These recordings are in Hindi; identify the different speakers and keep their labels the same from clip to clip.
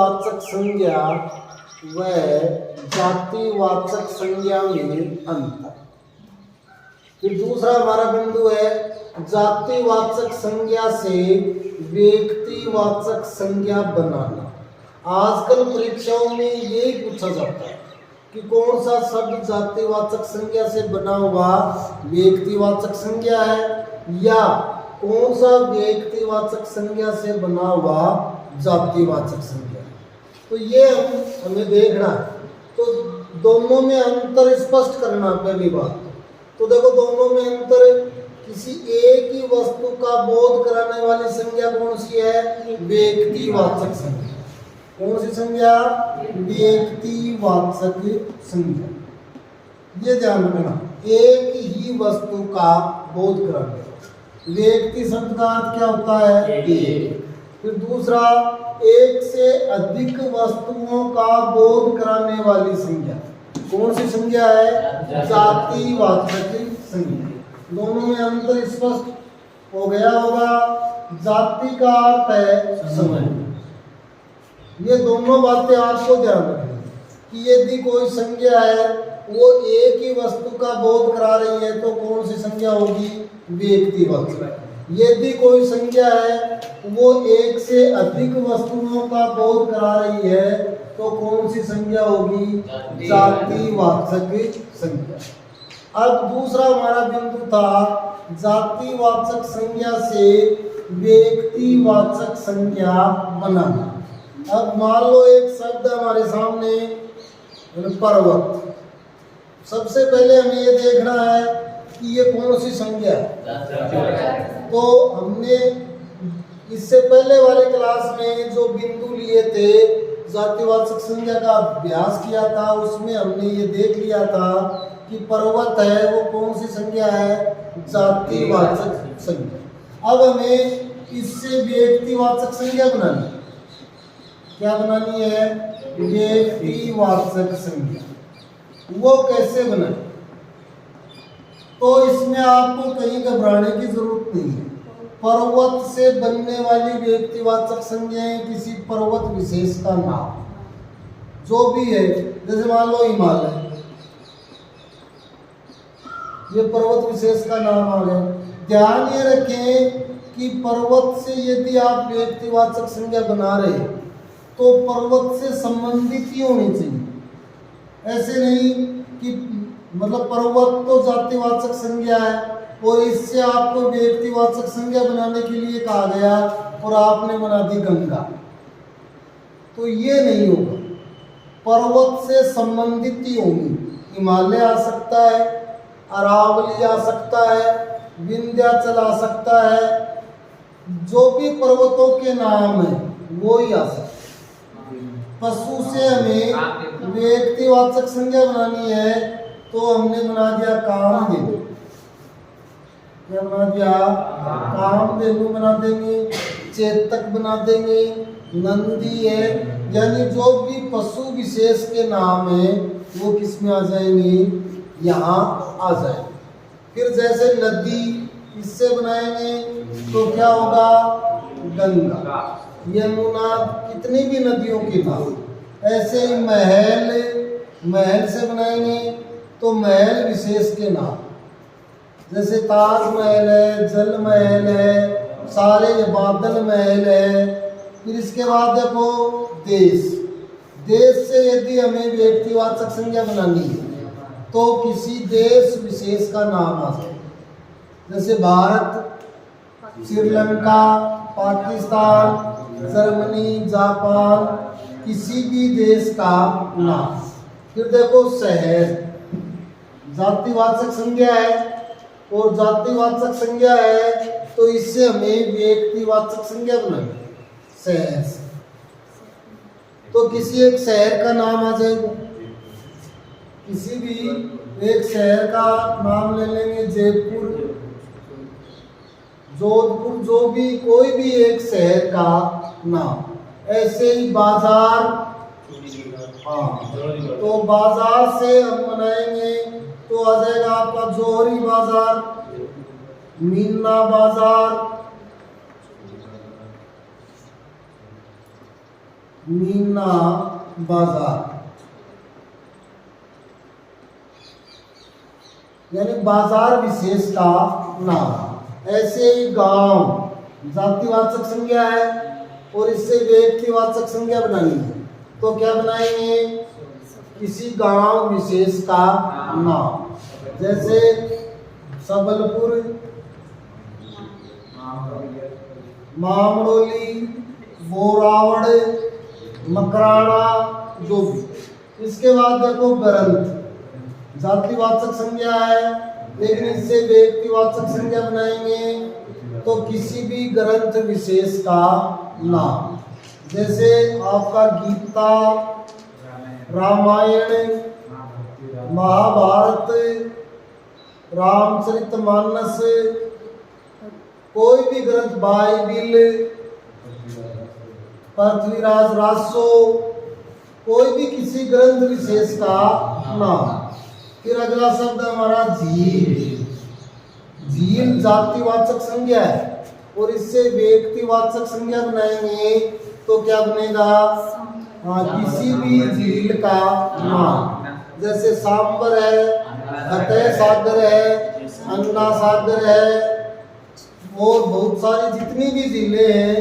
Speaker 1: व्यक्तिवाचक संज्ञा व जातिवाचक संज्ञा में अंतर। फिर दूसरा हमारा बिंदु है जातिवाचक संज्ञा से व्यक्तिवाचक संज्ञा बनाना। आजकल परीक्षाओं में यही पूछा जाता है कि कौन सा शब्द जातिवाचक संज्ञा से बना हुआ व्यक्तिवाचक संज्ञा है या कौन सा व्यक्तिवाचक संज्ञा से बना हुआ जातिवाचक संज्ञा। तो ये हमें देखना है। तो दोनों में अंतर स्पष्ट करना पहली बात। तो देखो दोनों में अंतर, किसी एक ही वस्तु का बोध कराने वाली संज्ञा कौन सी है? व्यक्तिवाचक संज्ञा। कौन सी संज्ञा? व्यक्तिवाचक संज्ञा। ये ध्यान रखना, एक ही वस्तु का बोध कराने। व्यक्ति शब्द का अर्थ क्या होता है? एक। फिर दूसरा, एक से अधिक वस्तुओं का बोध कराने वाली संज्ञा। कौन सी संज्ञा है? जातिवाचक संज्ञा। दोनों में अंतर स्पष्ट हो गया होगा। जाति का अर्थ है समय। ये दोनों बातें आपको ध्यान रखनी कि यदि कोई संज्ञा है वो एक ही वस्तु का बोध करा रही है तो कौन सी संज्ञा होगी? व्यक्तिवाचक। यदि कोई संज्ञा है वो एक से अधिक वस्तुओं का बोध करा रही है तो कौन सी संज्ञा होगी? जातिवाचक संज्ञा। अब दूसरा हमारा बिंदु था जातिवाचक संज्ञा से व्यक्तिवाचक संज्ञा बनाना। अब मान लो एक शब्द हमारे सामने पर्वत। सबसे पहले हमें ये देखना है कि ये कौन सी संज्ञा है। तो हमने इससे पहले वाले क्लास में जो बिंदु लिए थे जातिवाचक संज्ञा का अभ्यास किया था, उसमें हमने ये देख लिया था कि पर्वत है वो कौन सी संज्ञा है? जातिवाचक संज्ञा। अब हमें इससे व्यक्तिवाचक संज्ञा बनानी। क्या बनानी है? व्यक्तिवाचक संज्ञा। वो कैसे बनाए? तो इसमें आपको कहीं घबराने की जरूरत नहीं है। पर्वत से बनने वाली व्यक्तिवाचक संज्ञाएं किसी पर्वत विशेष का नाम जो भी है, जैसे मान लो हिमालय, ये पर्वत विशेष का नाम आ गया। ध्यान ये रखें कि पर्वत से यदि आप व्यक्तिवाचक संज्ञा बना रहे तो पर्वत से संबंधित ही होनी चाहिए। ऐसे नहीं कि मतलब पर्वत तो जातिवाचक संज्ञा है और इससे आपको व्यक्तिवाचक संज्ञा बनाने के लिए कहा गया और आपने बना दी गंगा। तो ये नहीं होगा। पर्वत से संबंधित ही होंगी। हिमालय आ सकता है, अरावली आ सकता है, विंध्याचल आ सकता है, जो भी पर्वतों के नाम है वो ही आ सकता है। पशु से हमें व्यक्तिवाचक संज्ञा बनानी है तो हमने बना दिया कामधेनु। क्या बना दिया? कामधेनु बना देंगे, चेतक बना देंगे, नंदी है, यानी जो भी पशु विशेष के नाम है वो किस में आ जाएंगे? यहाँ आ जाएंगे। फिर जैसे नदी इससे बनाएंगे तो क्या होगा? गंगा, यमुना, कितनी भी नदियों के नाम। ऐसे ही महल, महल से बनाएंगे तो महल विशेष के नाम, जैसे ताजमहल है, जल महल है, सारे बादल महल है। फिर इसके बाद देखो देश। देश से यदि हमें व्यक्तिवाचक संज्ञा बनानी है तो किसी देश विशेष का नाम आ जाए, जैसे भारत, श्रीलंका, पाकिस्तान, जर्मनी, जापान, किसी भी देश का नाम। फिर देखो शहर, जातिवाचक संज्ञा है और जातिवाचक संज्ञा है तो इससे हमें व्यक्तिवाचक संज्ञा बनानी। शहर से तो किसी एक शहर का नाम आ जाएगा। किसी भी एक शहर का नाम ले लेंगे, जयपुर, जोधपुर, जो भी कोई भी एक शहर का नाम। ऐसे ही बाजार, हाँ, तो बाजार से हम बनाएंगे तो आ जाएगा आपका जोहरी बाजार, मीना बाजार, मीना बाजार, यानी बाजार विशेष का नाम। ऐसे ही गांव जातिवाचक संज्ञा है और इससे व्यक्तिवाचक संज्ञा बनानी है, तो क्या बनाएंगे? किसी गांव विशेष का नाम, जैसे सबलपुर, मामड़ोली, बोरावड़, मकराना, जो भी। इसके बाद देखो ग्रंथ, जातिवाचक संज्ञा है लेकिन इससे व्यक्तिवाचक संज्ञा बनाएंगे, तो किसी भी ग्रंथ विशेष का नाम, जैसे आपका गीता, रामायण, महाभारत, रामचरितमानस, कोई भी ग्रंथ, बाइबिल, पृथ्वीराज रासो, कोई भी किसी ग्रंथ विशेष का नाम। फिर अगला शब्द हमारा झील। झील जातिवाचक संज्ञा है और इससे व्यक्तिवाचक संज्ञा बनाएंगे, तो क्या बनेगा? किसी भी झील का नाम, जैसे सांबर है, फतेह सागर है, अन्ना सागर है, और बहुत सारी जितनी भी झीलें हैं,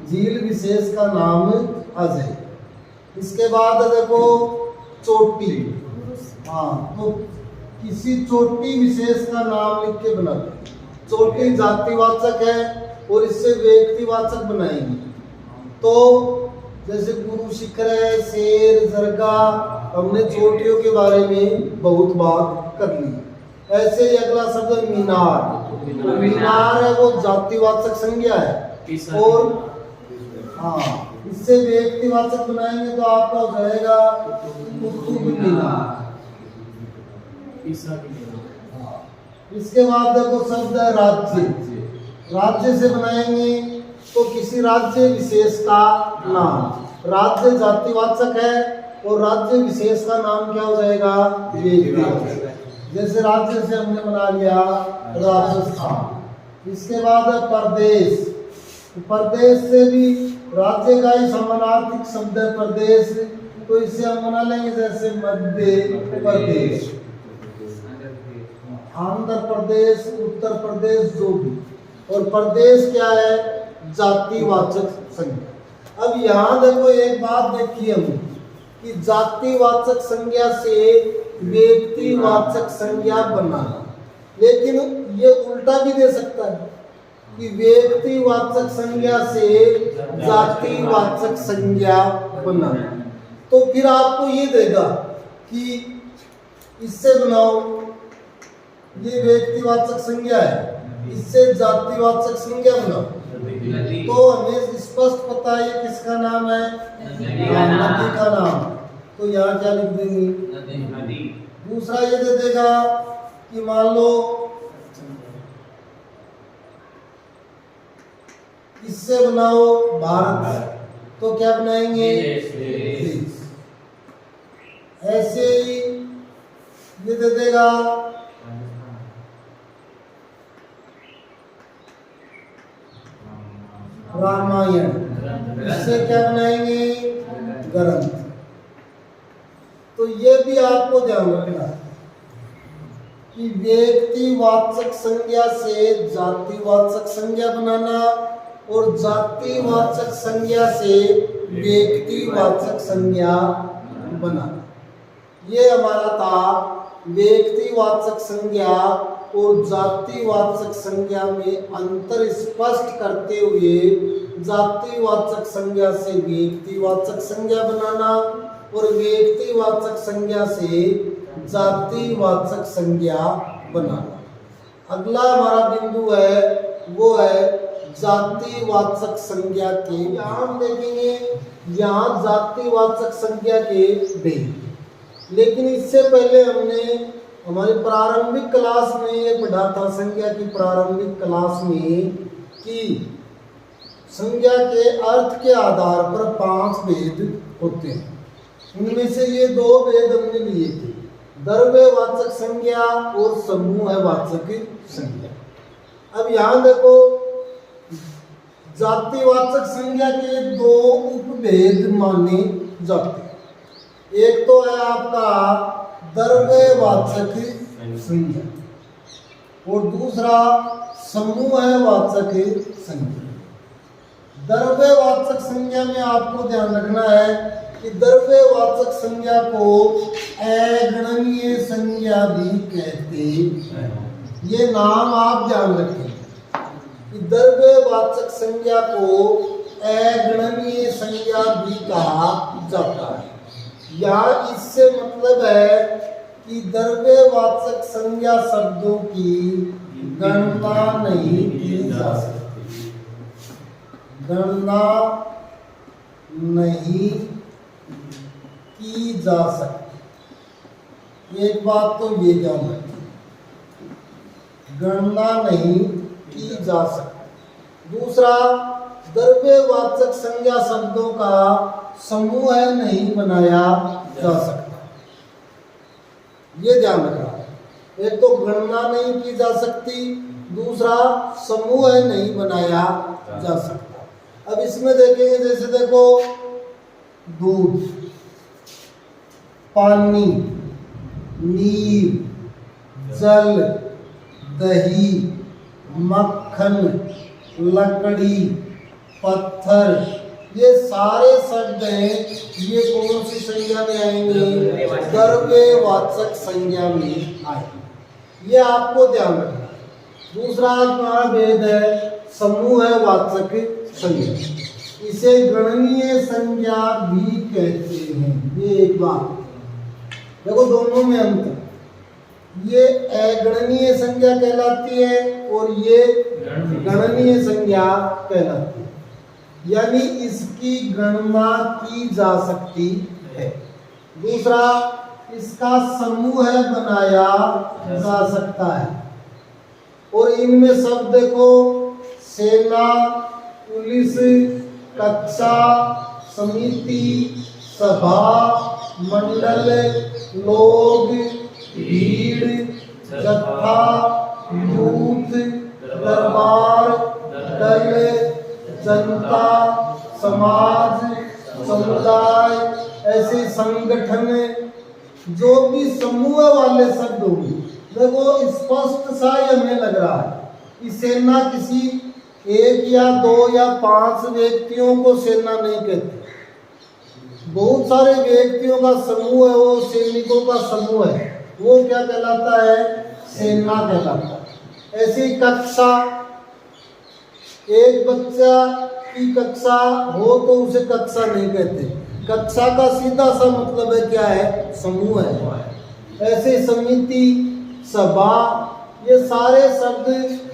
Speaker 1: झील विशेष का नाम आ जाए। इसके बाद देखो चोटी, तो किसी चोटी विशेष का नाम लिख के बना दो। चोटी जातिवाचक है और इससे व्यक्तिवाचक बनाएंगे, तो जैसे गुरु शिखर है, शेर, जरगा, हमने चोटियों के बारे में बहुत बात कर ली। ऐसे ही अगला शब्द मीनार। मीनार है वो जातिवाचक संज्ञा है और इससे व्यक्तिवाचक बनाएंगे, तो आपका हो जाएगा कुतुब मीनार। इसके बाद देखो शब्द है राज्य। राज्य से बनाएंगे तो किसी राज्य विशेष का नाम। राज्य जातिवाचक है और राज्य विशेष का नाम क्या हो जाएगा? जैसे राज्य से हमने बना लिया राजस्थान। इसके बाद है प्रदेश। प्रदेश से भी राज्य का ही समानार्थक शब्द है प्रदेश, तो इससे हम बना लेंगे जैसे मध्य प्रदेश, आंध्र प्रदेश, उत्तर प्रदेश, जो भी। और प्रदेश क्या है? जातिवाचक संज्ञा। अब यहाँ देखो एक बात देखिए हम कि जातिवाचक संज्ञा से व्यक्तिवाचक संज्ञा बनाना, लेकिन ये उल्टा भी दे सकता है कि व्यक्तिवाचक संज्ञा से जातिवाचक संज्ञा बनाना। तो फिर आपको ये देगा कि इससे बनाओ, ये व्यक्तिवाचक संज्ञा है, इससे जातिवाचक संज्ञा बनाओ, तो हमें स्पष्ट पता है किसका नाम है? नदी का नाम। तो यहाँ क्या लिख देंगे? दूसरा ये दे देगा कि मान लो इससे बनाओ भारत, तो क्या बनाएंगे? ऐसे ही ये दे देगा रामायण, इससे क्या बनाएंगे? ग्रंथ। तो ये भी आपको ध्यान रखना कि व्यक्तिवाचक संज्ञा से जातिवाचक संज्ञा बनाना और जातिवाचक संज्ञा से व्यक्तिवाचक संज्ञा बनाना। ये हमारा था व्यक्तिवाचक संज्ञा और जातिवाचक संज्ञा में अंतर स्पष्ट करते हुए जातिवाचक संज्ञा से व्यक्तिवाचक संज्ञा बनाना और व्यक्तिवाचक संज्ञा से जातिवाचक संज्ञा बनाना। अगला हमारा बिंदु है वो है जातिवाचक संज्ञा के। यहाँ हम देखेंगे यहाँ जातिवाचक संज्ञा के भेद, लेकिन इससे पहले हमने हमारी प्रारंभिक क्लास में ये पढ़ा था, संज्ञा की प्रारंभिक क्लास में, कि संज्ञा के अर्थ के आधार पर 5 भेद होते हैं। उनमें से ये 2 भेद हमने लिए थे, द्रव्यवाचक संज्ञा और समूहवाचक संज्ञा। अब यहाँ देखो जातिवाचक संज्ञा के दो उपभेद माने जाते हैं। एक तो है आपका द्रव्यवाचक संज्ञा और दूसरा समूहवाचक संज्ञा। द्रव्यवाचक संज्ञा में आपको ध्यान रखना है कि द्रव्यवाचक संज्ञा को अगणनीय संज्ञा भी कहते हैं। ये नाम आप ध्यान रखें कि द्रव्यवाचक संज्ञा को अगणनीय संज्ञा भी कहा जाता है। या इससे मतलब है कि द्रव्यवाचक संज्ञा शब्दों की गणना नहीं की जा सकती, गणना नहीं की जा सकती। एक बात तो ये ध्यान रखें, गणना नहीं की जा सकती। दूसरा, द्रव्यवाचक संज्ञा शब्दों का समूह नहीं बनाया जा सकता, ये ध्यान रखना है। एक तो गणना नहीं की जा सकती, दूसरा समूह नहीं बनाया जा सकता। अब इसमें देखेंगे, जैसे देखो दूध, पानी, नीर, जल, दही, मक्खन, लकड़ी, पत्थर, ये सारे शब्द हैं। ये कौन सी संज्ञा में आएंगे? द्रव्यवाचक संज्ञा में आएंगे। ये आपको ध्यान रखना है। दूसरा हमारा भेद है समूहवाचक संज्ञा, इसे गणनीय संज्ञा भी कहते हैं। ये एक बात देखो, दोनों में अंतर। ये अगणनीय संज्ञा कहलाती है और ये गणनीय संज्ञा कहलाती है, यानी इसकी गणना की जा सकती है। दूसरा, इसका समूह बनाया जा सकता है। और इनमें सब देखो, सेना, पुलिस, कक्षा, समिति, सभा, मंडल, लोग, भीड़, जत्था, यूथ, दरबार, दल, जनता, समाज, समुदाय, ऐसे संगठन, जो भी समूह वाले शब्द होंगे। देखो स्पष्ट सा हमें लग रहा है कि सेना किसी एक या दो या पांच व्यक्तियों को सेना नहीं कहते, बहुत सारे व्यक्तियों का समूह है, वो सैनिकों का समूह है, वो क्या कहलाता है? सेना कहलाता है। ऐसी कक्षा, एक बच्चा की कक्षा हो तो उसे कक्षा नहीं कहते, कक्षा का सीधा सा मतलब है क्या है? समूह है। ऐसे समिति, सभा, ये सारे शब्द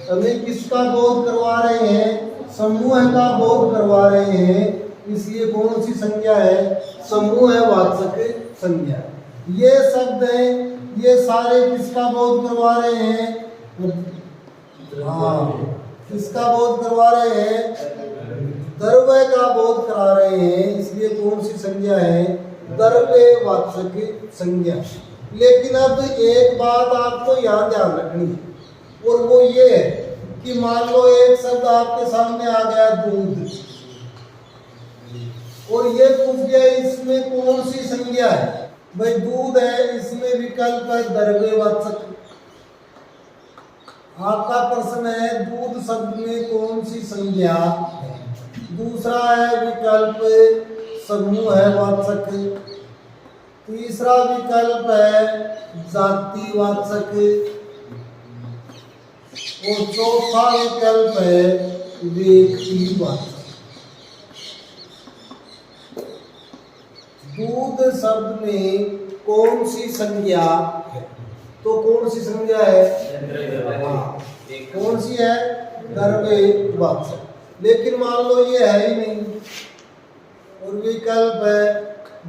Speaker 1: हमें किसका बोध करवा रहे हैं? समूह का बोध करवा रहे हैं। इसलिए कौन सी संज्ञा है? समूहवाचक संज्ञा। ये शब्द हैं, ये सारे किसका बोध करवा रहे हैं? हाँ, किसका बोध करवा रहे हैं? द्रव्य का बोध करा रहे हैं। इसलिए कौन सी संज्ञा है? द्रव्यवाचक संज्ञा। लेकिन अब एक बात आपको यहाँ ध्यान रखनी है, और वो ये है कि मान लो एक शब्द आपके सामने आ गया दूध, और ये पूछ गया इसमें कौन सी संज्ञा है? भाई दूध है, इसमें विकल्प है द्रव्यवाचक। आपका प्रश्न है दूध शब्द में कौन सी संज्ञा है? दूसरा है विकल्प समूहवाचक, तीसरा विकल्प है जातिवाचक, और चौथा विकल्प है व्यक्तिवाचक। दूध शब्द में कौन सी संज्ञा है? तो कौन सी संज्ञा है? कौन सी है? द्रव्यवाचक। लेकिन मान लो ये है ही नहीं, और विकल्प है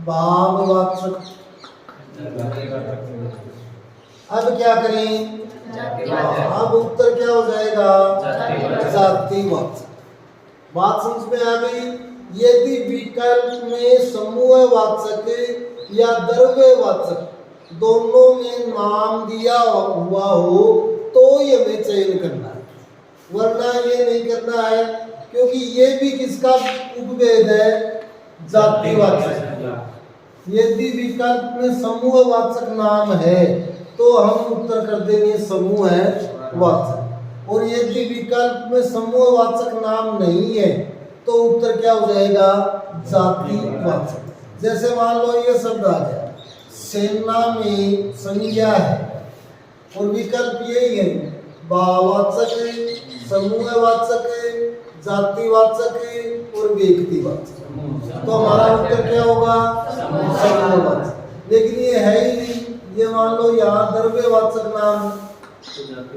Speaker 1: भाववाचक। अब क्या करें? अब उत्तर क्या हो जाएगा? जातिवाचक। बात समझ में आ गई? यदि विकल्प में समूहवाचक या द्रव्यवाचक दोनों में नाम दिया हुआ हो तो ये हमें चयन करना है, वरना ये नहीं करना है क्योंकि ये भी किसका उपभेद है, जातिवाचक। यदि विकल्प में समूहवाचक नाम है तो हम उत्तर कर देंगे समूहवाचक, और यदि विकल्प में समूहवाचक नाम नहीं है तो उत्तर क्या हो जाएगा, जातिवाचक। जैसे मान लो ये शब्द आ गया, सेना में संज्ञा है और विकल्प यही है, भाववाचक, समूहवाचक, जातिवाचक और व्यक्तिवाचक, तो हमारा उत्तर क्या होगा, समूहवाचक। लेकिन ये है ही नहीं, ये मान लो यहाँ द्रव्यवाचक नाम,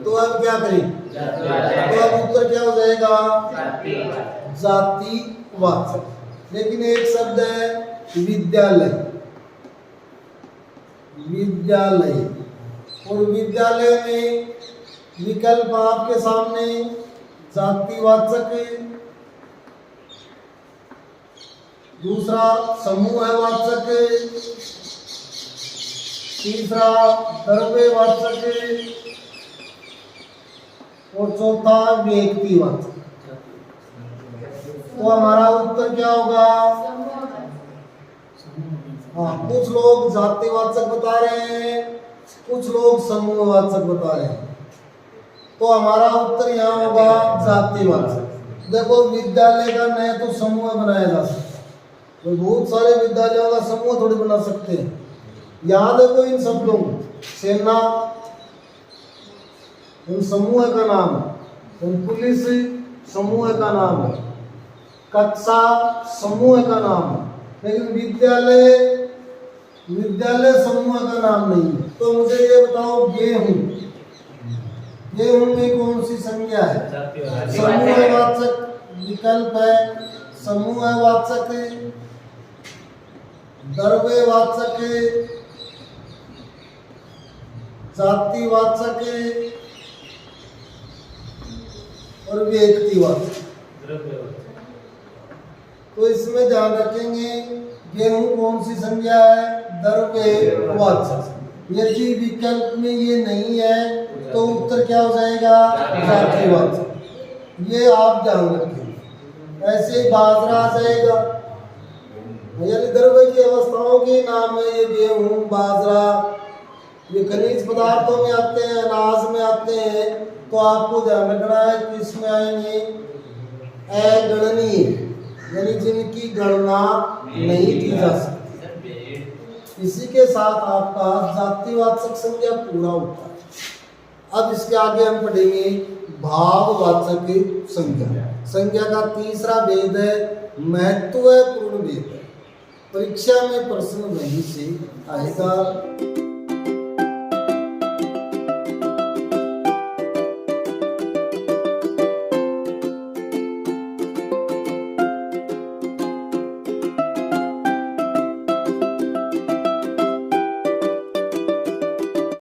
Speaker 1: तो अब क्या करें, तो अब उत्तर क्या हो जाएगा, जातिवाचक। लेकिन एक शब्द है विद्यालय, विद्यालय, और विद्यालय में विकल्प आपके सामने जातिवाचक, दूसरा समूहवाचक, तीसरा द्रव्यवाचक और चौथा व्यक्तिवाचक। तो हमारा उत्तर क्या होगा, हाँ, कुछ लोग जातिवाचक बता रहे हैं, कुछ लोग समूहवाचक बता रहे हैं, तो हमारा उत्तर यहाँ होगा जातिवाचक। देखो विद्यालय का नया तो समूह बनाया जा सकता है, तो बहुत सारे विद्यालयों का समूह थोड़ी बना सकते हैं। यहाँ देखो इन शब्दों को, सेना इन समूह का नाम है, पुलिस समूह का नाम है, कक्षा समूह का नाम है, लेकिन विद्यालय, विद्यालय समूह का नाम नहीं है। तो मुझे ये बताओ, गेहूं, गेहूं में कौन सी संज्ञा है, समूहवाचक विकल्प है, समूहवाचक, द्रव्यवाचक, जातिवाचक और व्यक्तिवाचक। तो इसमें ध्यान रखेंगे, गेहूं कौन सी संज्ञा है, द्रव्यवाचक। यदि विकल्प में ये नहीं है तो उत्तर क्या हो जाएगा, जातिवाचक। ये आप ध्यान रखेंगे। ऐसे ही बाजरा आ जाएगा, यानी द्रव्य की अवस्थाओं के नाम है ये, गेहूं, बाजरा, ये खनिज पदार्थों में आते हैं, अनाज में आते हैं। तो आपको ध्यान रखना है कि इसमें आएंगे अगणनीय, यानी जिनकी गणना नहीं की जा सकती। इसी के साथ आपका जातिवाचक संज्ञा पूरा होता है। अब इसके आगे हम पढ़ेंगे भाववाचक संज्ञा। संज्ञा का तीसरा भेद है महत्वपूर्ण भेद है। परीक्षा में प्रश्न वहीं से आएगा।